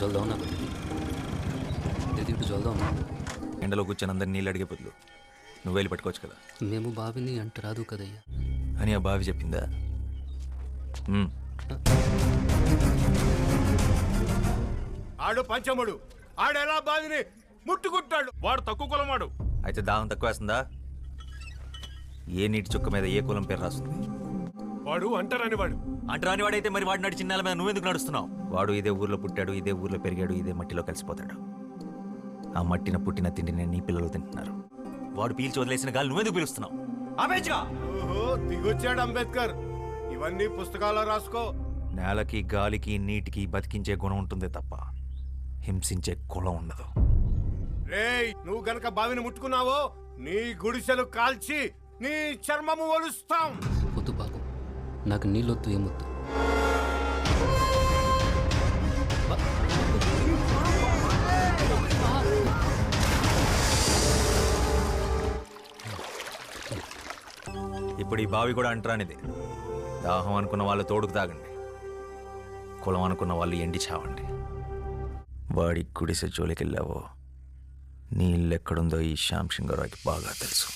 జల్దాం నా ఇది ఇటు జల్దాం. ఎండలో కూర్చొని అందరిని నీళ్ళు అడిగే బదులు నువ్వు వెళ్ళి పట్టుకోవచ్చు కదా మేము బావిని అంట రాదు కదయ్యా అని ఆ బావి చెప్పిందా? ఆడు పంచముడు, ఆడెలా బావిని ముట్టుకుంటాడు. వాడు తక్కువ కులమాడు. అయితే దాహం తక్కువ వేస్తుందా? ఏ నీటి చుక్క మీద ఏ కులం పేరు రాస్తుంది? వాడు అంటరాని వాడు. అంటరాని వాడైతే మరి వాడు నడిచిన నేల మీద నువ్వెందుకు నడుస్తున్నావు? వాడు ఇదే ఊర్లో పుట్టాడు, ఇదే ఊర్లో పెరిగాడు, ఇదే మట్టిలో కలిసిపోతాడు. ఆ మట్టిన పుట్టిన తిండిని నీ పిల్లలు తింటున్నారు. వాడు పీల్చి వదిలేసిన గాలి నువ్వెందుకు పీలుస్తున్నావు? ఆపేచ్చుగా. ఓహో, దిగొచ్చాడు అంబేద్కర్. ఇవన్నీ పుస్తకాల్లో రాసుకో. నేలకి గాలికి నీటికి బతికించే గుణం ఉంటుందే తప్ప హింసించే కులం ఉండదు. రేయ్, నువ్వు గనక బావిని ముట్టుకున్నావో నీ గుడిసెలు కాల్చి నీ చర్మము ఒలుస్తాం. వద్దు బాబు, నాకు నీళ్ళొద్దు ఏమొద్దు. ఇప్పుడు ఈ బావి కూడా అంటరానిదే. దాహం అనుకున్న వాళ్ళు తోడుకు తాగండి, కులం అనుకున్న వాళ్ళు ఎండి చావండి. వాడి గుడిసె జోలికెళ్ళావో నీళ్ళెక్కడుందో ఈ శ్యామ్ సింగరావుకి బాగా తెలుసు.